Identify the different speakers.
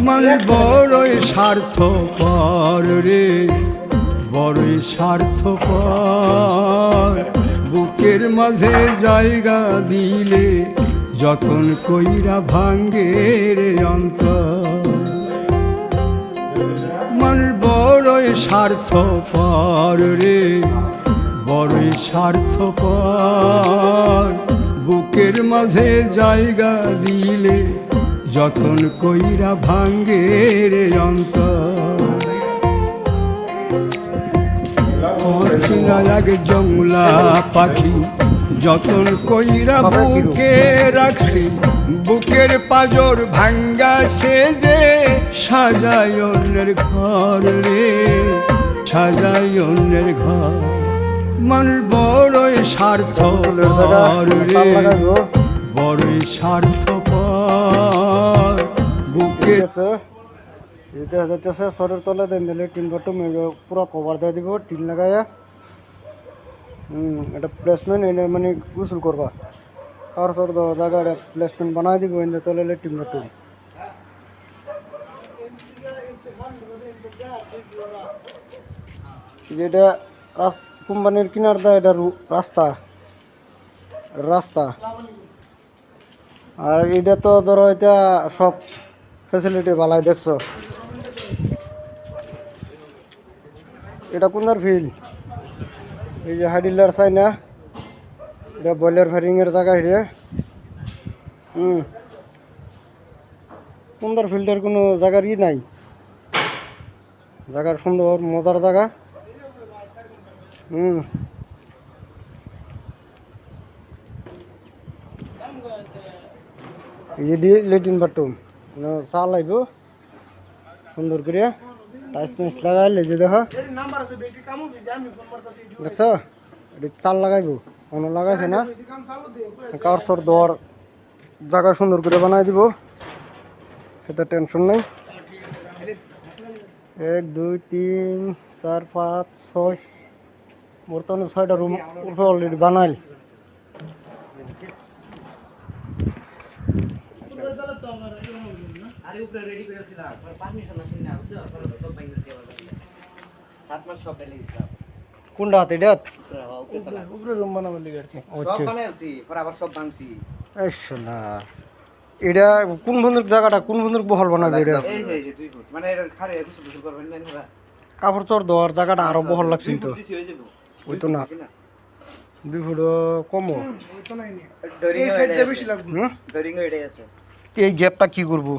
Speaker 1: মানে বড়ই স্বার্থপর রে, বড়ই স্বার্থপর। বুকের মাঝে জায়গা দিলে যতন কইরা ভাঙ্গে রে অন্তর। মানে বড়ই স্বার্থপর রে, বড়ই স্বার্থপর। বুকের মাঝে জায়গা দিলে যতন কইরা ভাঙ্গে রে অন্তর। আগে জংলা পাখি যতন কইরা বুকে রাখছি, বুকের পাজর ভাঙ্গা সে যে সাজায় অন্যের ঘর রে, সাজায় অন্যের ঘর। মানুষ বড়ই স্বার্থপর রে, বড়ই স্বার্থপর। বুকের
Speaker 2: দেখা যাইতেছে সরের তলে দেন দিলে টিন বটম পুরো কভার দিয়ে দিব টিন লাগাইয়া। এটা প্লেসমেন্ট এনে মানে গোসল করবা খাওয়ার সর দেওয়ার জায়গা এটা প্লেসমেন্ট বানাই দিব এনে তলে টিন বটম। যেটা কোম্পানির কিনার দেয় এটা রাস্তা রাস্তা। আর এটা তো ধরো এটা সব ফ্যাসিলিটি ভালাই দেখছো। এটা কোনদার ফিল্ড এই যে হাইডিলার চাই না, এটা ব্রয়লার ফায়ারিংয়ের জায়গা। এটা কোনদার ফিল্ডের কোনো জায়গার ই নাই, জায়গার সুন্দর মজার জায়গা। এই যে লেট্রিন বাথরুম চাল লাগব সুন্দর করে টাইস টাইস লাগাইলে যে দেখো দেখছো এটি চাল লাগাইব অন্য লাগাইছে না। কার সর দর জায়গা সুন্দর করে বানাই দিব, সেটা টেনশন নাই। 1 2 3 4 5 6 বর্তমানে 6টা রুম অলরেডি বানাইল। কোনটা হাতে এটা উপরে রুম বানাবার লিগে আর কি। না এটা কোন বন্ধুর জায়গাটা কোন বন্ধুর বহল বানাবে এটা? কাপড় চোর দেওয়ার জায়গাটা আরো বহল লাগছে তো ওই তো না 2 ফুট কমও। এই গ্যাপটা কি করবো?